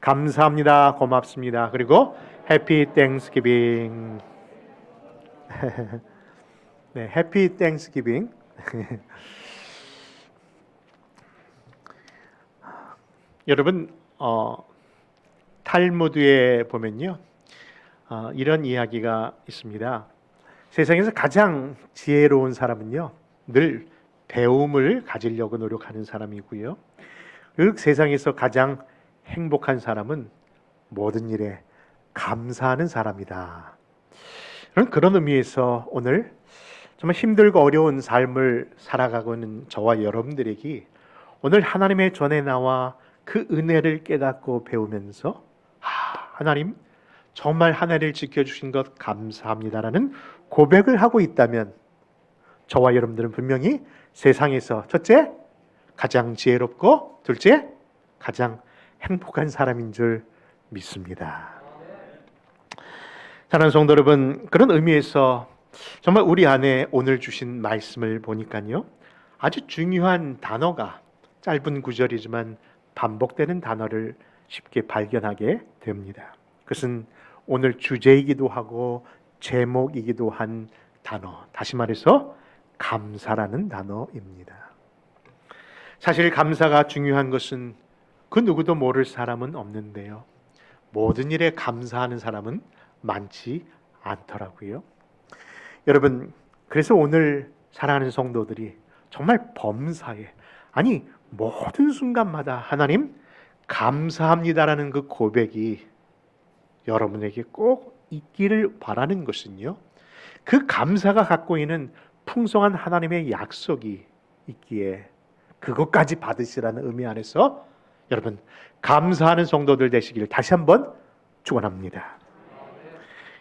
감사합니다. 고맙습니다. 그리고 해피 땡스기빙. 네, 해피 땡스기빙. 여러분, 탈무드에 보면요, 이런 이야기가 있습니다. 세상에서 가장 지혜로운 사람은요, 늘 배움을 가지려고 노력하는 사람이고요. 그 세상에서 가장 행복한 사람은 모든 일에 감사하는 사람이다. 그런 의미에서 오늘 정말 힘들고 어려운 삶을 살아가고 있는 저와 여러분들에게 오늘 하나님의 전에 나와 그 은혜를 깨닫고 배우면서 하나님 정말 하나님을 지켜주신 것 감사합니다라는 고백을 하고 있다면 저와 여러분들은 분명히 세상에서 첫째, 가장 지혜롭고 둘째, 가장 행복한 사람인 줄 믿습니다. 사랑하는 성도 여러분, 그런 의미에서 정말 우리 안에 오늘 주신 말씀을 보니까요, 아주 중요한 단어가 짧은 구절이지만 반복되는 단어를 쉽게 발견하게 됩니다. 그것은 오늘 주제이기도 하고 제목이기도 한 단어, 다시 말해서 감사라는 단어입니다. 사실 감사가 중요한 것은 그 누구도 모를 사람은 없는데요, 모든 일에 감사하는 사람은 많지 않더라고요. 여러분, 그래서 오늘 사랑하는 성도들이 정말 범사에, 아니 모든 순간마다 하나님 감사합니다라는 그 고백이 여러분에게 꼭 있기를 바라는 것은요, 그 감사가 갖고 있는 풍성한 하나님의 약속이 있기에 그것까지 받으시라는 의미 안에서 여러분 감사하는 성도들 되시기를 다시 한번 축원합니다.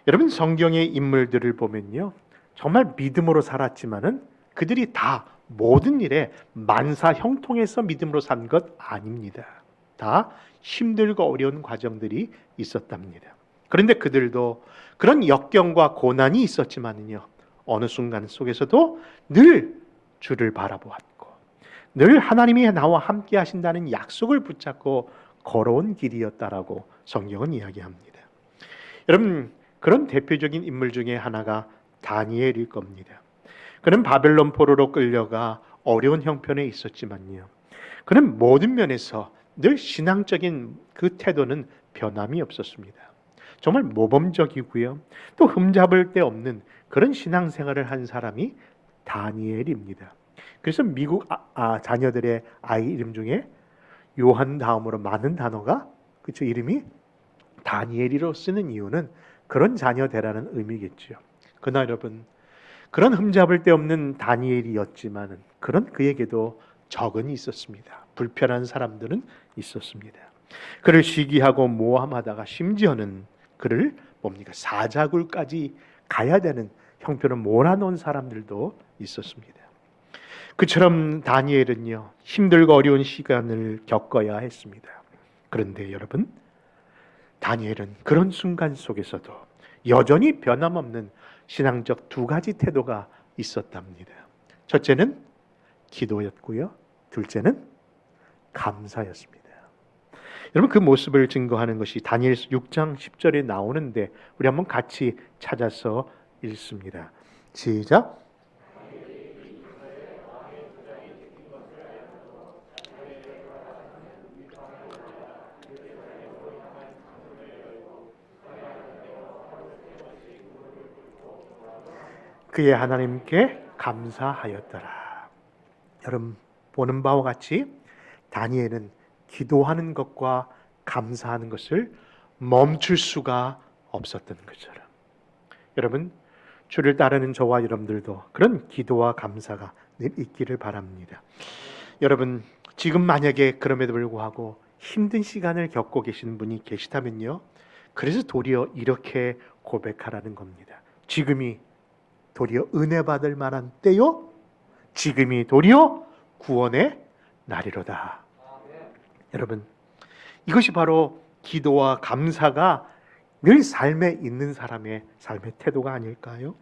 여러분, 성경의 인물들을 보면요, 정말 믿음으로 살았지만은 그들이 다 모든 일에 만사 형통해서 믿음으로 산 것 아닙니다. 다 힘들고 어려운 과정들이 있었답니다. 그런데 그들도 그런 역경과 고난이 있었지만은요, 어느 순간 속에서도 늘 주를 바라보았고 늘 하나님이 나와 함께 하신다는 약속을 붙잡고 걸어온 길이었다라고 성경은 이야기합니다. 여러분, 그런 대표적인 인물 중에 하나가 다니엘일 겁니다. 그는 바벨론 포로로 끌려가 어려운 형편에 있었지만요, 그는 모든 면에서 늘 신앙적인 그 태도는 변함이 없었습니다. 정말 모범적이고요, 또 흠잡을 데 없는 그런 신앙생활을 한 사람이 다니엘입니다. 그래서 미국 자녀들의 아이 이름 중에 요한 다음으로 많은 단어가 그쵸, 이름이 다니엘이로 쓰는 이유는 그런 자녀 되라는 의미겠죠. 그러나 여러분, 그런 흠잡을 데 없는 다니엘이었지만 그런 그에게도 적은이 있었습니다. 불편한 사람들은 있었습니다. 그를 시기하고 모함하다가 심지어는 그를 사자굴까지 가야 되는 형편을 몰아놓은 사람들도 있었습니다. 그처럼 다니엘은요, 힘들고 어려운 시간을 겪어야 했습니다. 그런데 여러분, 다니엘은 그런 순간 속에서도 여전히 변함없는 신앙적 두 가지 태도가 있었답니다. 첫째는 기도였고요, 둘째는 감사였습니다. 여러분, 그 모습을 증거하는 것이 다니엘서 6장 10절에 나오는데 우리 한번 같이 찾아서 읽습니다. 시작. 그의 하나님께 감사하였더라. 여러분, 보는 바와 같이 다니엘은 기도하는 것과 감사하는 것을 멈출 수가 없었던 것처럼, 여러분, 주를 따르는 저와 여러분들도 그런 기도와 감사가 늘 있기를 바랍니다. 여러분, 지금 만약에 그럼에도 불구하고 힘든 시간을 겪고 계신 분이 계시다면요, 그래서 도리어 이렇게 고백하라는 겁니다. 지금이 도리어 은혜 받을 만한 때요, 지금이 도리어 구원의 날이로다. 여러분, 이것이 바로 기도와 감사가 늘 삶에 있는 사람의 삶의 태도가 아닐까요?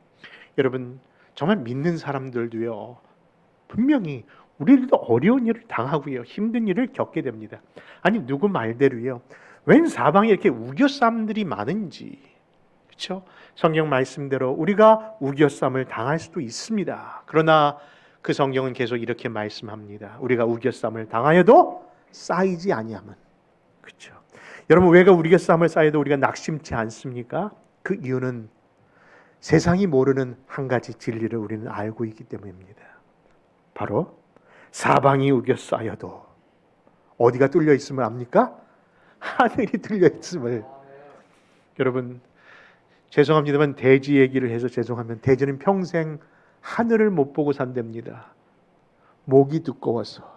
여러분, 정말 믿는 사람들도요, 분명히 우리도 어려운 일을 당하고요, 힘든 일을 겪게 됩니다. 아니, 누구 말대로요, 웬 사방에 이렇게 우겨쌈들이 많은지, 그렇죠? 성경 말씀대로 우리가 우겨쌈을 당할 수도 있습니다. 그러나 그 성경은 계속 이렇게 말씀합니다. 우리가 우겨쌈을 당하여도 쌓이지 아니하면, 그렇죠? 여러분, 왜 우겨쌈을 쌓여도 우리가 낙심치 않습니까? 그 이유는 세상이 모르는 한 가지 진리를 우리는 알고 있기 때문입니다. 바로 사방이 우겨 쌓여도 어디가 뚫려 있음을 압니까? 하늘이 뚫려 있음을. 여러분, 죄송합니다만 돼지 얘기를 해서 죄송하면 돼지는 평생 하늘을 못 보고 산답니다. 목이 두꺼워서.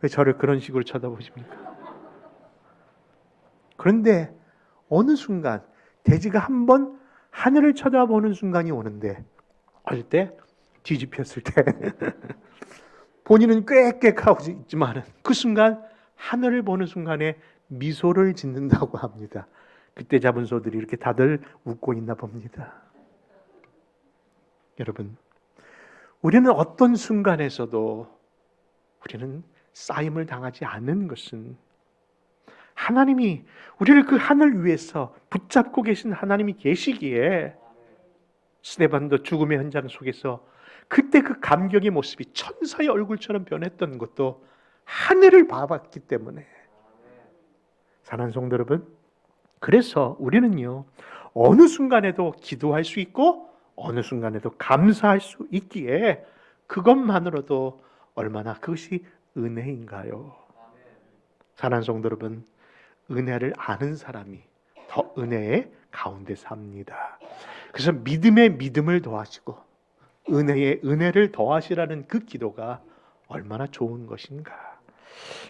왜 저를 그런 식으로 쳐다보십니까? 그런데 어느 순간 돼지가 한번 하늘을 쳐다보는 순간이 오는데, 어릴 때 뒤집혔을 때 본인은 꽥꽥하고 있지만 그 순간 하늘을 보는 순간에 미소를 짓는다고 합니다. 그때 잡은 소들이 이렇게 다들 웃고 있나 봅니다. 여러분, 우리는 어떤 순간에서도 우리는 쌓임을 당하지 않는 것은 하나님이 우리를 그 하늘 위에서 붙잡고 계신 하나님이 계시기에, 스데반도 죽음의 현장 속에서 그때 그 감격의 모습이 천사의 얼굴처럼 변했던 것도 하늘을 봐봤기 때문에. 사랑하는 성도 여러분, 그래서 우리는요, 어느 순간에도 기도할 수 있고 어느 순간에도 감사할 수 있기에 그것만으로도 얼마나 그것이 은혜인가요? 사랑하는 성도 여러분, 은혜를 아는 사람이 더 은혜의 가운데 삽니다. 그래서 믿음에 믿음을 더하시고 은혜에 은혜를 더하시라는 그 기도가 얼마나 좋은 것인가.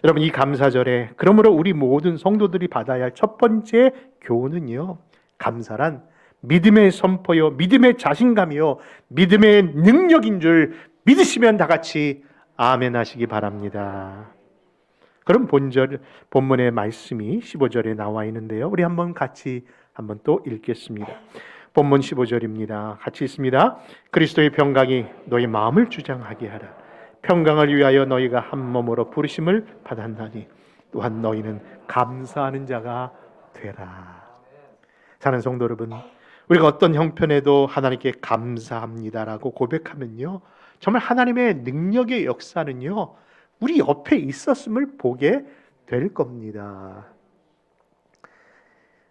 여러분, 이 감사절에 그러므로 우리 모든 성도들이 받아야 할 첫 번째 교훈은요, 감사란 믿음의 선포요, 믿음의 자신감이요, 믿음의 능력인 줄 믿으시면 다 같이 아멘 하시기 바랍니다. 그럼 본문의 말씀이 15절에 나와 있는데요, 우리 한번 같이 한번 또 읽겠습니다. 본문 15절입니다. 같이 있습니다. 그리스도의 평강이 너희 마음을 주장하게 하라. 평강을 위하여 너희가 한 몸으로 부르심을 받았나니 또한 너희는 감사하는 자가 되라. 사랑하는 성도 여러분, 우리가 어떤 형편에도 하나님께 감사합니다라고 고백하면요, 정말 하나님의 능력의 역사는요, 우리 옆에 있었음을 보게 될 겁니다.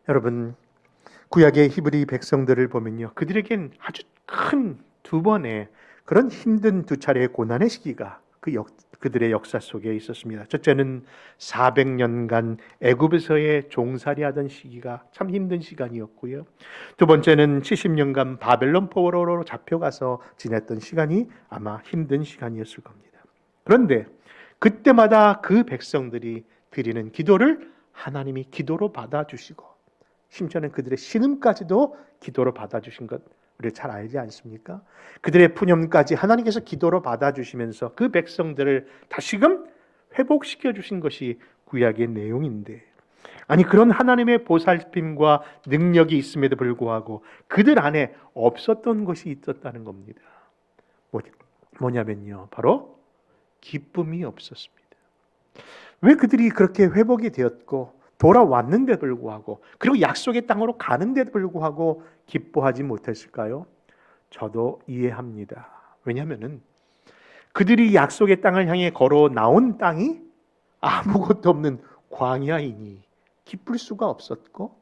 여러분, 구약의 히브리 백성들을 보면요, 그들에겐 아주 큰 두 번의 그런 힘든 두 차례의 고난의 시기가 그들의 역사 속에 있었습니다. 첫째는 400년간 애굽에서의 종살이하던 시기가 참 힘든 시간이었고요. 두 번째는 70년간 바벨론 포로로 잡혀가서 지냈던 시간이 아마 힘든 시간이었을 겁니다. 그런데 그때마다 그 백성들이 드리는 기도를 하나님이 기도로 받아주시고, 심지어는 그들의 신음까지도 기도로 받아주신 것 우리 잘 알지 않습니까? 그들의 푸념까지 하나님께서 기도로 받아주시면서 그 백성들을 다시금 회복시켜 주신 것이 구약의 내용인데, 아니 그런 하나님의 보살핌과 능력이 있음에도 불구하고 그들 안에 없었던 것이 있었다는 겁니다. 뭐냐면요, 바로 기쁨이 없었습니다. 왜 그들이 그렇게 회복이 되었고 돌아왔는데도 불구하고, 그리고 약속의 땅으로 가는데도 불구하고 기뻐하지 못했을까요? 저도 이해합니다. 왜냐하면 그들이 약속의 땅을 향해 걸어 나온 땅이 아무것도 없는 광야이니 기쁠 수가 없었고,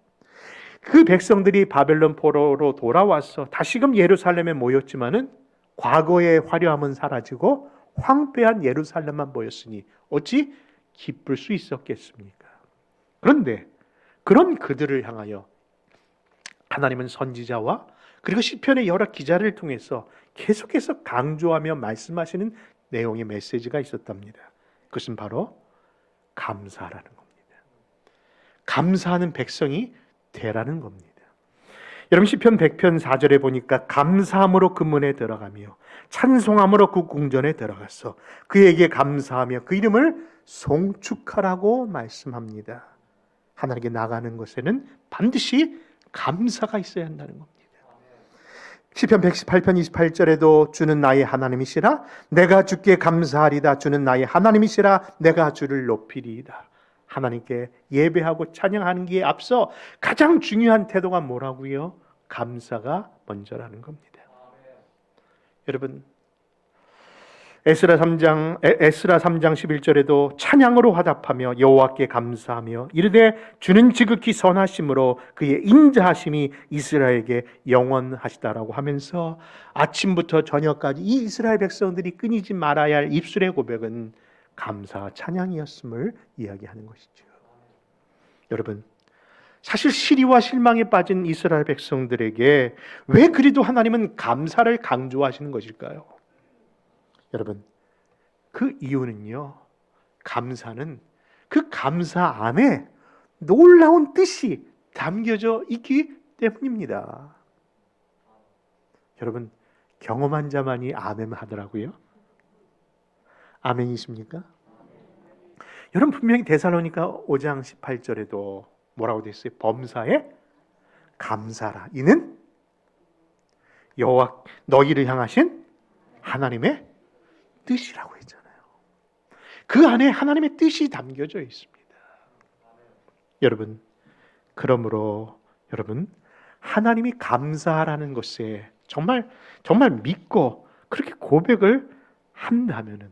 그 백성들이 바벨론 포로로 돌아와서 다시금 예루살렘에 모였지만은 과거의 화려함은 사라지고 황폐한 예루살렘만 보였으니 어찌 기쁠 수 있었겠습니까? 그런데 그런 그들을 향하여 하나님은 선지자와 그리고 시편의 여러 기자를 통해서 계속해서 강조하며 말씀하시는 내용의 메시지가 있었답니다. 그것은 바로 감사라는 겁니다. 감사하는 백성이 되라는 겁니다. 여러분, 시편 100편 4절에 보니까 감사함으로 그 문에 들어가며 찬송함으로 그 궁전에 들어가서 그에게 감사하며 그 이름을 송축하라고 말씀합니다. 하나님께 나가는 것에는 반드시 감사가 있어야 한다는 겁니다. 시편 118편 28절에도 주는 나의 하나님이시라 내가 주께 감사하리다. 주는 나의 하나님이시라 내가 주를 높이리이다. 하나님께 예배하고 찬양하는 게 앞서 가장 중요한 태도가 뭐라고요? 감사가 먼저라는 겁니다. 여러분, 에스라 3장 11절에도 찬양으로 화답하며 여호와께 감사하며 이르되 주는 지극히 선하심으로 그의 인자하심이 이스라엘에게 영원하시다라고 하면서 아침부터 저녁까지 이 이스라엘 백성들이 끊이지 말아야 할 입술의 고백은 감사 찬양이었음을 이야기하는 것이죠. 여러분, 사실 시리와 실망에 빠진 이스라엘 백성들에게 왜 그리도 하나님은 감사를 강조하시는 것일까요? 여러분, 그 이유는요, 감사는 그 감사 안에 놀라운 뜻이 담겨져 있기 때문입니다. 여러분, 경험한 자만이 아멘 하더라고요. 아멘이십니까? 여러분, 분명히 데살로니가 5장 18절에도 뭐라고 되어 있어요? 범사에 감사라. 이는 여호와 너희를 향하신 하나님의 뜻이라고 했잖아요. 그 안에 하나님의 뜻이 담겨져 있습니다. 여러분, 그러므로 여러분, 하나님이 감사하라는 것에 정말 믿고 그렇게 고백을 한다면은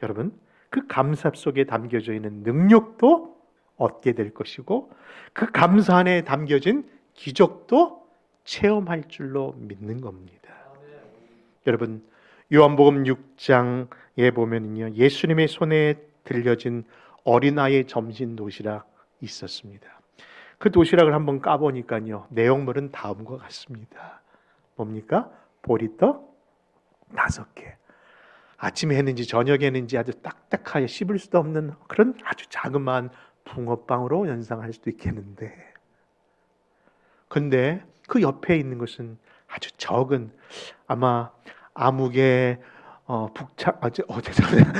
여러분, 그 감사 속에 담겨져 있는 능력도 얻게 될 것이고 그 감사 안에 담겨진 기적도 체험할 줄로 믿는 겁니다. 여러분, 요한복음 6장에 보면요, 예수님의 손에 들려진 어린아이의 점심 도시락 있었습니다. 그 도시락을 한번 까보니까요, 내용물은 다음과 같습니다. 뭡니까? 보리떡 5개. 아침에 했는지 저녁에 했는지 아주 딱딱하게 씹을 수도 없는 그런 아주 자그마한 붕어빵으로 연상할 수도 있겠는데, 근데 그 옆에 있는 것은 아주 적은, 아마 아무개 죄송합니다.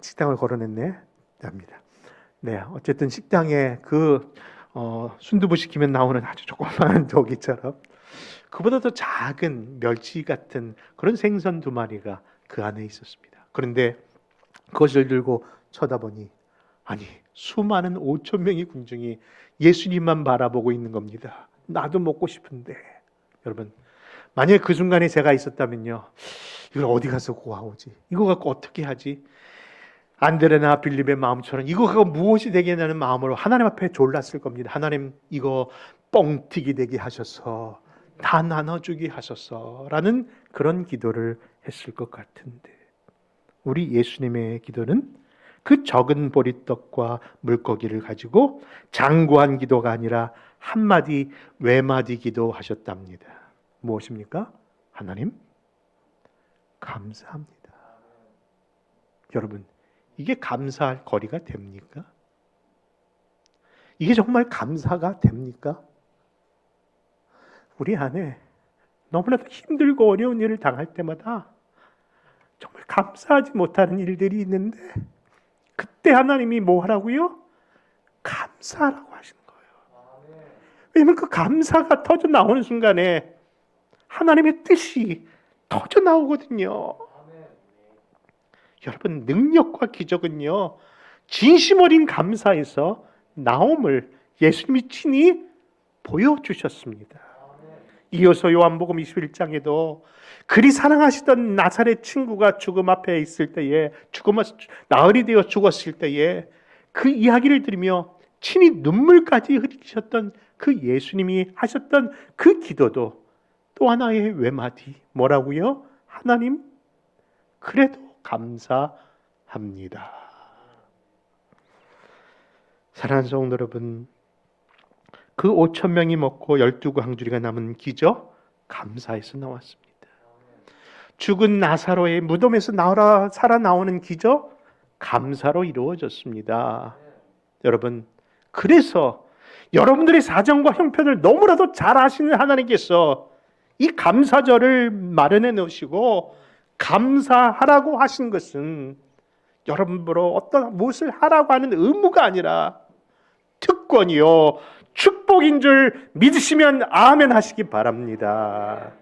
식당을 걸어냈네. 합니다. 네, 어쨌든 식당에 그 순두부 시키면 나오는 아주 조그마한 조기처럼 그보다 더 작은 멸치 같은 그런 생선 2마리가 그 안에 있었습니다. 그런데 그것을 들고 쳐다보니 아니, 수많은 5천 명의 군중이 예수님만 바라보고 있는 겁니다. 나도 먹고 싶은데. 여러분, 만약에 그 순간에 제가 있었다면요, 이걸 어디 가서 구하오지? 이거 갖고 어떻게 하지? 안드레나 빌립의 마음처럼 이거 갖고 무엇이 되겠냐는 마음으로 하나님 앞에 졸랐을 겁니다. 하나님, 이거 뻥튀기 되게 하셔서 다 나눠주게 하셔서 라는 그런 기도를 했을 것 같은데, 우리 예수님의 기도는 그 적은 보리떡과 물고기를 가지고 장구한 기도가 아니라 한마디 외마디 기도하셨답니다. 무엇입니까? 하나님, 감사합니다. 여러분, 이게 감사할 거리가 됩니까? 이게 정말 감사가 됩니까? 우리 안에 너무나도 힘들고 어려운 일을 당할 때마다 정말 감사하지 못하는 일들이 있는데, 그때 하나님이 뭐 하라고요? 감사하라고 하시는 거예요. 왜냐하면 그 감사가 터져 나오는 순간에 하나님의 뜻이 터져 나오거든요. 여러분, 능력과 기적은요, 진심 어린 감사에서 나옴을 예수님이 친히 보여주셨습니다. 이어서 요한복음 21장에도 그리 사랑하시던 나사렛 친구가 죽음 앞에 있을 때에, 나흘이 되어 죽었을 때에 그 이야기를 들으며 친히 눈물까지 흘리셨던 그 예수님이 하셨던 그 기도도 또 하나의 외마디, 뭐라고요? 하나님, 그래도 감사합니다. 사랑하는 성도 여러분, 그 5천 명이 먹고 12광주리가 남은 기적, 감사에서 나왔습니다. 죽은 나사로의 무덤에서 살아나오는 기적, 감사로 이루어졌습니다. 여러분, 그래서 여러분들의 사정과 형편을 너무나도 잘 아시는 하나님께서 이 감사절을 마련해 놓으시고 감사하라고 하신 것은 여러분으로 어떤 무엇을 하라고 하는 의무가 아니라 특권이요, 축복인 줄 믿으시면 아멘 하시기 바랍니다.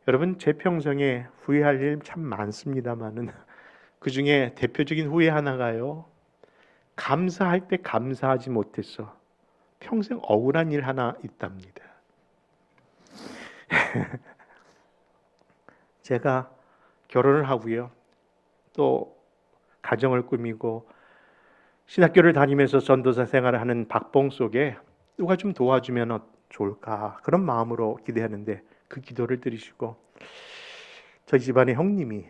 여러분, 제 평생에 후회할 일 참 많습니다만은 그 중에 대표적인 후회 하나가요. 감사할 때 감사하지 못해서 평생 억울한 일 하나 있답니다. 제가 결혼을 하고요. 또 가정을 꾸미고 신학교를 다니면서 전도사 생활을 하는 박봉 속에 누가 좀 도와주면 좋을까 그런 마음으로 기대하는데 그 기도를 들으시고 저희 집안의 형님이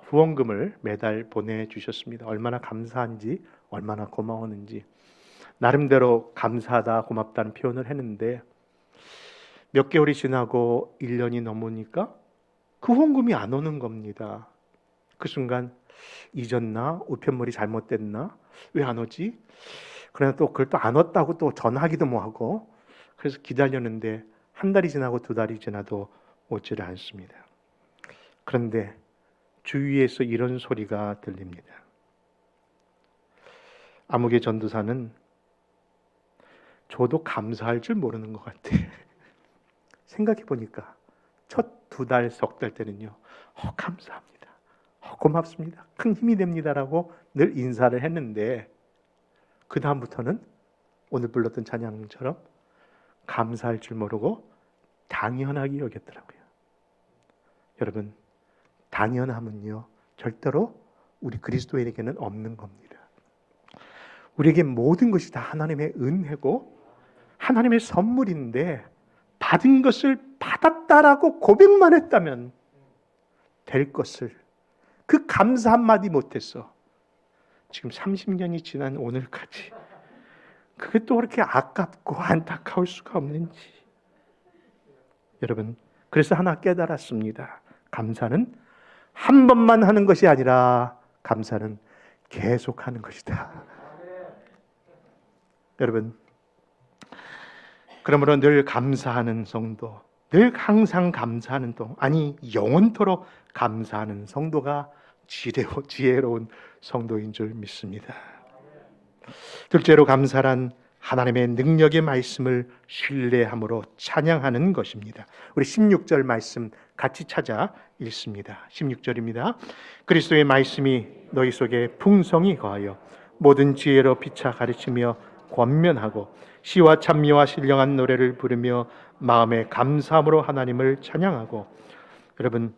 후원금을 매달 보내주셨습니다. 얼마나 감사한지 얼마나 고마웠는지 나름대로 감사하다 고맙다는 표현을 했는데 몇 개월이 지나고 1년이 넘으니까 그 후원금이 안 오는 겁니다. 그 순간 잊었나? 우편물이 잘못됐나? 왜 안 오지? 그러나 또 그걸 또 안 왔다고 또 전화하기도 뭐하고 그래서 기다렸는데 한 달이 지나고 두 달이 지나도 오지를 않습니다. 그런데 주위에서 이런 소리가 들립니다. 아무개 전도사는 저도 감사할 줄 모르는 것 같아. 생각해 보니까 첫 두 달, 석 달 때는요. 감사합니다. 고맙습니다. 큰 힘이 됩니다라고 늘 인사를 했는데 그 다음부터는 오늘 불렀던 찬양처럼 감사할 줄 모르고 당연하게 여겼더라고요. 여러분, 당연함은요 절대로 우리 그리스도인에게는 없는 겁니다. 우리에게 모든 것이 다 하나님의 은혜고 하나님의 선물인데 받은 것을 받았다라고 고백만 했다면 될 것을 그 감사 한마디 못했어. 지금 30년이 지난 오늘까지 그게 또 그렇게 아깝고 안타까울 수가 없는지. 여러분, 그래서 하나 깨달았습니다. 감사는 한 번만 하는 것이 아니라 감사는 계속하는 것이다. 여러분, 그러므로 늘 감사하는 성도, 늘 항상 감사하는 동, 아니 영원토록 감사하는 성도가 지혜로운 성도인 줄 믿습니다. 둘째로 감사란 하나님의 능력의 말씀을 신뢰함으로 찬양하는 것입니다. 우리 16절 말씀 같이 찾아 읽습니다. 16절입니다. 그리스도의 말씀이 너희 속에 풍성히 거하여 모든 지혜로 피차 가르치며 권면하고 시와 찬미와 신령한 노래를 부르며 마음에 감사함으로 하나님을 찬양하고. 여러분,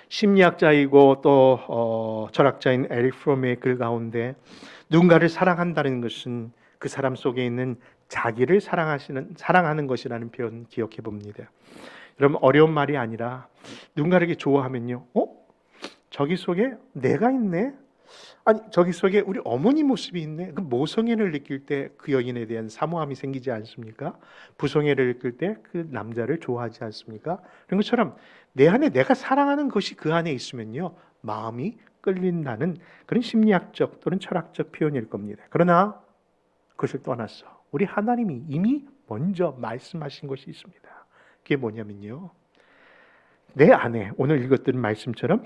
심리학자이고 또 철학자인 에릭 프롬의 글 가운데 누군가를 사랑한다는 것은 그 사람 속에 있는 자기를 사랑하는 것이라는 표현 기억해 봅니다. 여러분, 어려운 말이 아니라 누군가에게 좋아하면요, 저기 속에 내가 있네. 아니, 저기 속에 우리 어머니 모습이 있네. 그 모성애를 느낄 때 그 여인에 대한 사모함이 생기지 않습니까? 부성애를 느낄 때 그 남자를 좋아하지 않습니까? 그런 것처럼 내 안에 내가 사랑하는 것이 그 안에 있으면요, 마음이 끌린다는 그런 심리학적 또는 철학적 표현일 겁니다. 그러나 그것을 떠나서 우리 하나님이 이미 먼저 말씀하신 것이 있습니다. 그게 뭐냐면요, 내 안에 오늘 읽었던 말씀처럼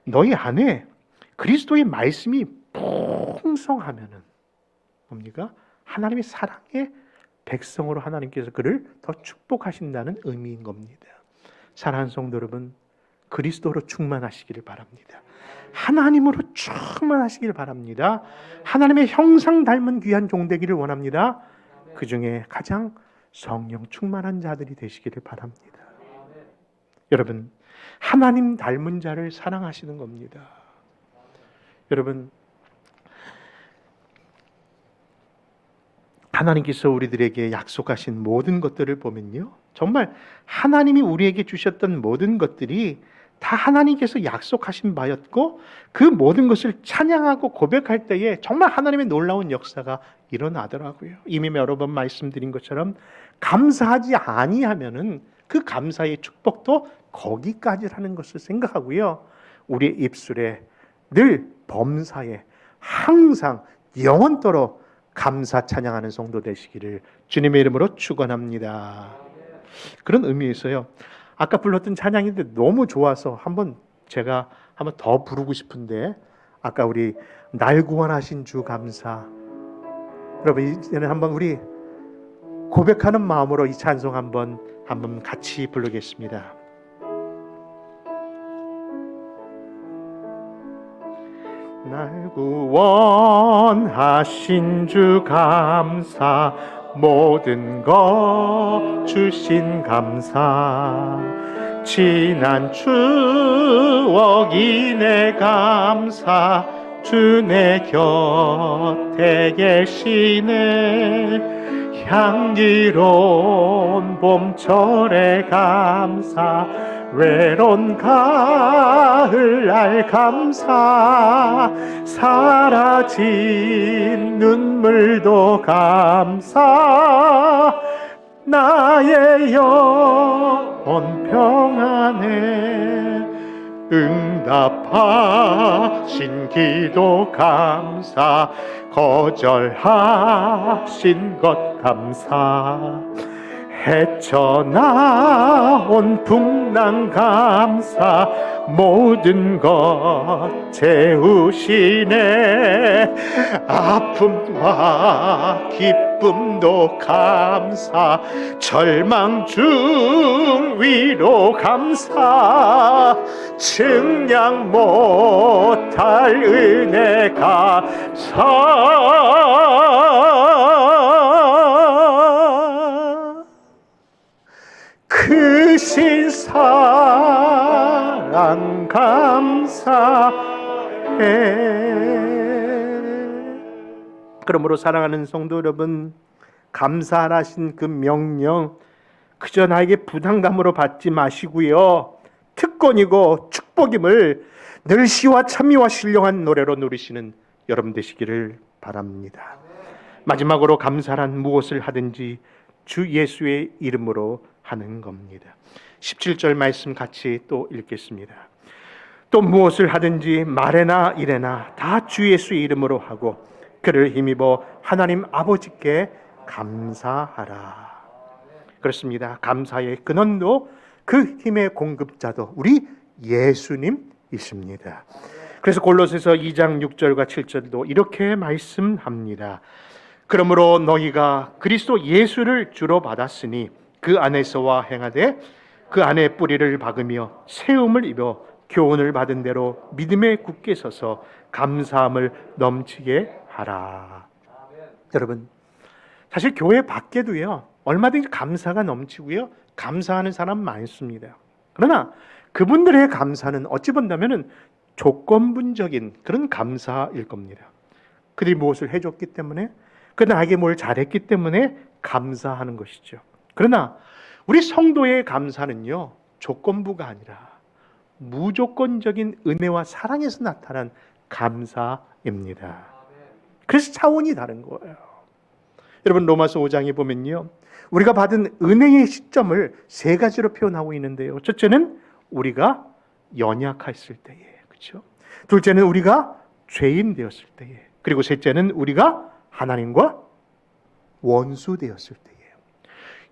너희 안에 그리스도의 말씀이 풍성하면은 뭡니까? 하나님의 사랑의 백성으로 하나님께서 그를 더 축복하신다는 의미인 겁니다. 사랑하는 성도 여러분, 그리스도로 충만하시기를 바랍니다. 하나님으로 충만하시기를 바랍니다. 하나님의 형상 닮은 귀한 종 되기를 원합니다. 그 중에 가장 성령 충만한 자들이 되시기를 바랍니다. 여러분, 하나님 닮은 자를 사랑하시는 겁니다. 여러분, 하나님께서 우리들에게 약속하신 모든 것들을 보면요, 정말 하나님이 우리에게 주셨던 모든 것들이 다 하나님께서 약속하신 바였고 그 모든 것을 찬양하고 고백할 때에 정말 하나님의 놀라운 역사가 일어나더라고요. 이미 여러 번 말씀드린 것처럼 감사하지 아니하면은 그 감사의 축복도 거기까지라는 것을 생각하고요, 우리의 입술에 늘 범사에 항상 영원토록 감사 찬양하는 성도 되시기를 주님의 이름으로 축원합니다. 그런 의미에서요, 아까 불렀던 찬양인데 너무 좋아서 제가 한번 더 부르고 싶은데, 아까 우리 날 구원하신 주 감사, 여러분 이제는 한번 우리 고백하는 마음으로 이 찬송 한번 같이 부르겠습니다. 날 구원하신 주 감사, 모든 것 주신 감사, 지난 추억 이내 감사, 주 내 곁에 계시네. 향기로운 봄철의 감사, 외로운 가을날 감사, 사라진 눈물도 감사, 나의 영혼 평안에 응답하신 기도 감사, 거절하신 것 감사, 헤쳐나온 풍랑 감사, 모든 것 채우시네. 아픔과 기쁨도 감사, 절망 중 위로 감사, 측량 못할 은혜 감사, 크신 사랑 감사해. 그러므로 사랑하는 성도 여러분, 감사하신 그 명령 그저 나에게 부담감으로 받지 마시고요, 특권이고 축복임을 늘 시와 찬미와 신령한 노래로 누리시는 여러분 되시기를 바랍니다. 마지막으로 감사란 무엇을 하든지 주 예수의 이름으로 하는 겁니다. 17절 말씀 같이 또 읽겠습니다. 또 무엇을 하든지 말에나 일에나 다 주 예수의 이름으로 하고 그를 힘입어 하나님 아버지께 감사하라. 그렇습니다. 감사의 근원도 그 힘의 공급자도 우리 예수님이십니다. 그래서 골로새서 2장 6절과 7절도 이렇게 말씀합니다. 그러므로 너희가 그리스도 예수를 주로 받았으니 그 안에서와 행하되 그 안에 뿌리를 박으며 세움을 입어 교훈을 받은 대로 믿음에 굳게 서서 감사함을 넘치게 하라. 여러분, 사실 교회 밖에도요 얼마든지 감사가 넘치고요 감사하는 사람 많습니다. 그러나 그분들의 감사는 어찌 본다면 조건분적인 그런 감사일 겁니다. 그들이 무엇을 해줬기 때문에, 그 나에게 뭘 잘했기 때문에 감사하는 것이죠. 그러나 우리 성도의 감사는요 조건부가 아니라 무조건적인 은혜와 사랑에서 나타난 감사입니다. 그래서 차원이 다른 거예요. 여러분, 로마서 5장에 보면요 우리가 받은 은혜의 시점을 세 가지로 표현하고 있는데요, 첫째는 우리가 연약했을 때에, 그렇죠? 둘째는 우리가 죄인 되었을 때에, 그리고 셋째는 우리가 하나님과 원수 되었을 때에.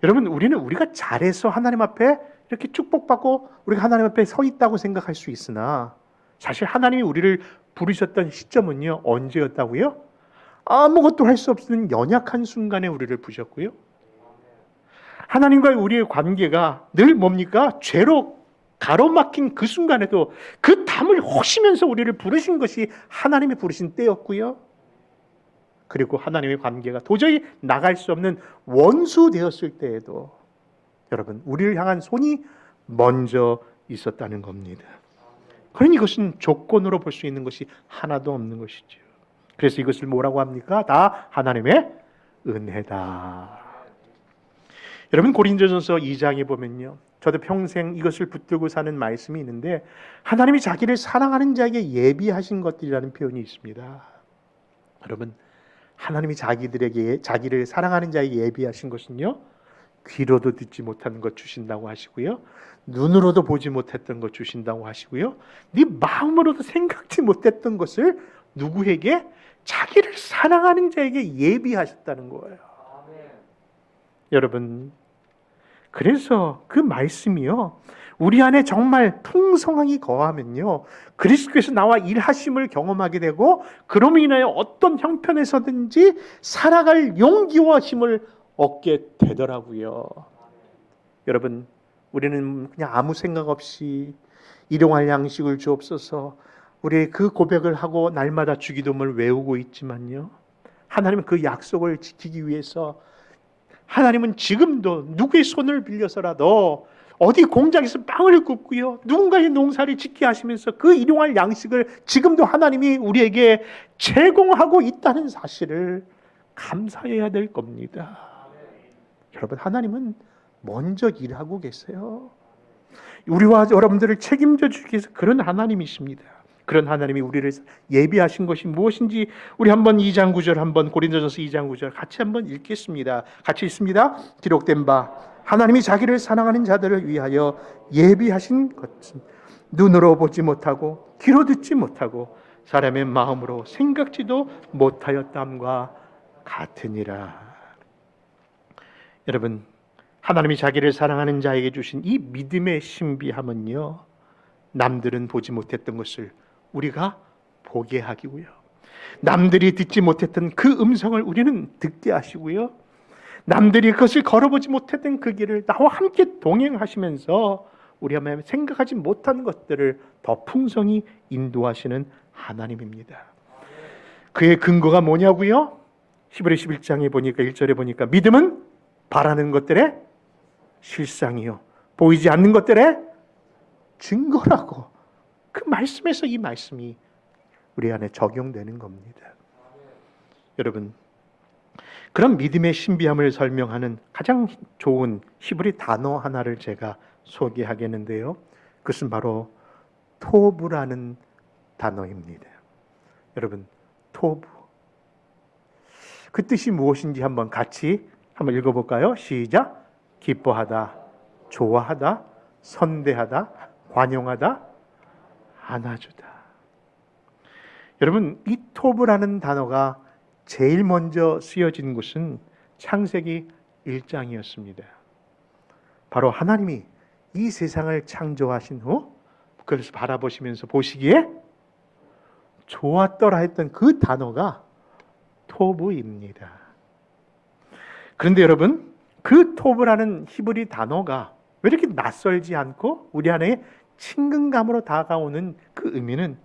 여러분, 우리가 잘해서 하나님 앞에 이렇게 축복받고 우리가 하나님 앞에 서 있다고 생각할 수 있으나, 사실 하나님이 우리를 부르셨던 시점은요 언제였다고요? 아무것도 할 수 없는 연약한 순간에 우리를 부르셨고요, 하나님과의 우리의 관계가 늘 뭡니까? 죄로 가로막힌 그 순간에도 그 담을 혹시면서 우리를 부르신 것이 하나님이 부르신 때였고요, 그리고 하나님의 관계가 도저히 나갈 수 없는 원수 되었을 때에도 여러분 우리를 향한 손이 먼저 있었다는 겁니다. 그러니 이것은 조건으로 볼 수 있는 것이 하나도 없는 것이죠. 그래서 이것을 뭐라고 합니까? 다 하나님의 은혜다. 여러분, 고린도전서 2장에 보면요, 저도 평생 이것을 붙들고 사는 말씀이 있는데, 하나님이 자기를 사랑하는 자에게 예비하신 것들이라는 표현이 있습니다. 여러분, 하나님이 자기를 사랑하는 자에게 예비하신 것은요, 귀로도 듣지 못한 것 주신다고 하시고요, 눈으로도 보지 못했던 것 주신다고 하시고요, 네 마음으로도 생각지 못했던 것을 누구에게? 자기를 사랑하는 자에게 예비하셨다는 거예요. 여러분, 그래서 그 말씀이요 우리 안에 정말 풍성하게 거하면요 그리스도께서 나와 일하심을 경험하게 되고, 그로 인하여 어떤 형편에서든지 살아갈 용기와 힘을 얻게 되더라고요. 여러분, 우리는 그냥 아무 생각 없이 일용할 양식을 주옵소서, 우리 그 고백을 하고 날마다 주기도문을 외우고 있지만요, 하나님은 그 약속을 지키기 위해서 하나님은 지금도 누구의 손을 빌려서라도 어디 공장에서 빵을 굽고요, 누군가의 농사를 짓게 하시면서 그 일용할 양식을 지금도 하나님이 우리에게 제공하고 있다는 사실을 감사해야 될 겁니다. 여러분, 하나님은 먼저 일하고 계세요. 우리와 여러분들을 책임져 주기 위해서 그런 하나님이십니다. 그런 하나님이 우리를 예비하신 것이 무엇인지 우리 한번 2장 9절 한번 고린도전서 2장 9절 같이 한번 읽겠습니다. 같이 읽습니다. 기록된 바 하나님이 자기를 사랑하는 자들을 위하여 예비하신 것은 눈으로 보지 못하고 귀로 듣지 못하고 사람의 마음으로 생각지도 못하였담과 같으니라. 여러분, 하나님이 자기를 사랑하는 자에게 주신 이 믿음의 신비함은요, 남들은 보지 못했던 것을 우리가 보게 하기고요, 남들이 듣지 못했던 그 음성을 우리는 듣게 하시고요, 남들이 그것을 걸어보지 못했던 그 길을 나와 함께 동행하시면서 우리 하나님 생각하지 못한 것들을 더 풍성히 인도하시는 하나님입니다. 그의 근거가 뭐냐고요? 히브리 11장에 보니까 1절에 보니까 믿음은 바라는 것들의 실상이요 보이지 않는 것들의 증거라고, 그 말씀에서 이 말씀이 우리 안에 적용되는 겁니다. 여러분, 그런 믿음의 신비함을 설명하는 가장 좋은 히브리 단어 하나를 제가 소개하겠는데요, 그것은 바로 토부라는 단어입니다. 여러분, 토부, 그 뜻이 무엇인지 한번 같이 한번 읽어볼까요? 시작. 기뻐하다, 좋아하다, 선대하다, 관용하다, 안아주다. 여러분, 이 토브라는 단어가 제일 먼저 쓰여진 곳은 창세기 1장이었습니다. 바로 하나님이 이 세상을 창조하신 후 그것을 바라보시면서 보시기에 좋았더라 했던 그 단어가 토브입니다. 그런데 여러분, 그 토브라는 히브리 단어가 왜 이렇게 낯설지 않고 우리 안에 친근감으로 다가오는 그 의미는,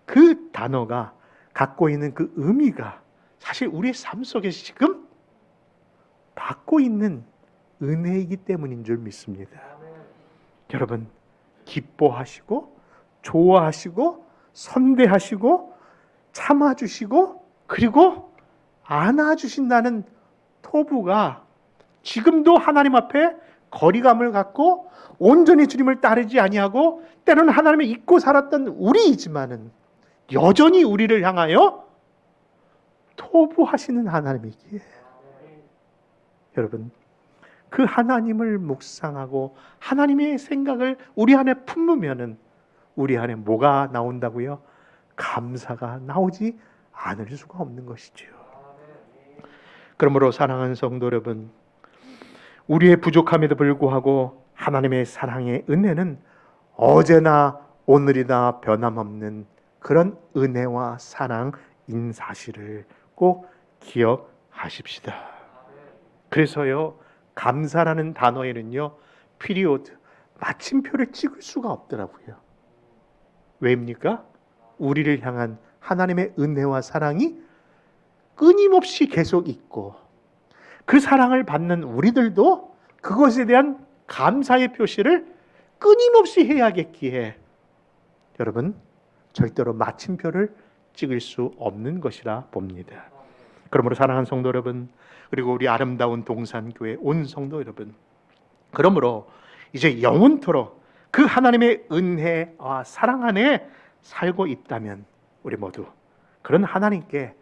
그 단어가 갖고 있는 그 의미가 사실 우리의 삶 속에서 지금 받고 있는 은혜이기 때문인 줄 믿습니다. 여러분, 기뻐하시고 좋아하시고 선대하시고 참아주시고 그리고 안아주신다는 토부가 지금도 하나님 앞에 거리감을 갖고 온전히 주님을 따르지 아니하고 때로는 하나님을 잊고 살았던 우리이지만은 여전히 우리를 향하여 토부하시는 하나님이기에, 여러분, 그 하나님을 묵상하고 하나님의 생각을 우리 안에 품으면은 우리 안에 뭐가 나온다고요? 감사가 나오지 않을 수가 없는 것이죠. 그러므로 사랑하는 성도 여러분, 우리의 부족함에도 불구하고 하나님의 사랑의 은혜는 어제나 오늘이나 변함없는 그런 은혜와 사랑인 사실을 꼭 기억하십시다. 그래서요, 감사라는 단어에는요, 피리오드, 마침표를 찍을 수가 없더라고요. 왜입니까? 우리를 향한 하나님의 은혜와 사랑이 끊임없이 계속 있고, 그 사랑을 받는 우리들도 그것에 대한 감사의 표시를 끊임없이 해야겠기에 여러분, 절대로 마침표를 찍을 수 없는 것이라 봅니다. 그러므로 사랑하는 성도 여러분, 그리고 우리 아름다운 동산교회 온 성도 여러분, 그러므로 이제 영원토록 그 하나님의 은혜와 사랑 안에 살고 있다면 우리 모두 그런 하나님께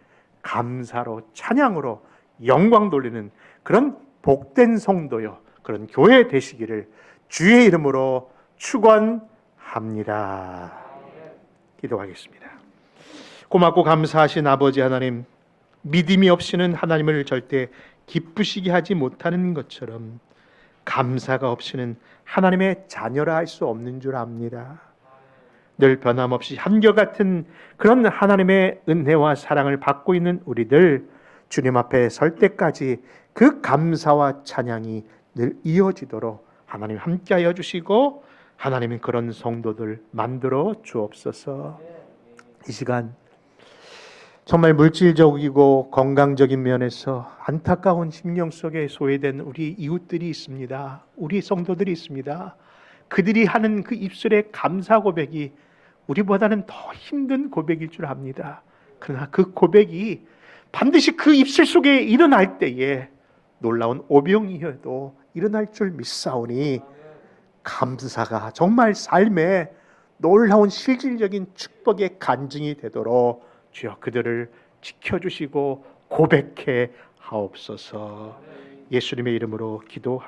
감사로 찬양으로 영광 돌리는 그런 복된 성도요, 그런 교회 되시기를 주의 이름으로 축원합니다. 기도하겠습니다. 고맙고 감사하신 아버지 하나님, 믿음이 없이는 하나님을 절대 기쁘시게 하지 못하는 것처럼 감사가 없이는 하나님의 자녀라 할 수 없는 줄 압니다. 늘 변함없이 한결같은 그런 하나님의 은혜와 사랑을 받고 있는 우리들, 주님 앞에 설 때까지 그 감사와 찬양이 늘 이어지도록 하나님 함께하여 주시고 하나님의 그런 성도들 만들어 주옵소서. 이 시간 정말 물질적이고 건강적인 면에서 안타까운 심령 속에 소외된 우리 이웃들이 있습니다. 우리 성도들이 있습니다. 그들이 하는 그 입술의 감사 고백이 우리보다는 더 힘든 고백일 줄 압니다. 그러나 그 고백이 반드시 그 입술 속에 일어날 때에 놀라운 오병이어도 일어날 줄 믿사오니 감사가 정말 삶의 놀라운 실질적인 축복의 간증이 되도록 주여 그들을 지켜주시고 고백해 하옵소서. 예수님의 이름으로 기도합니다.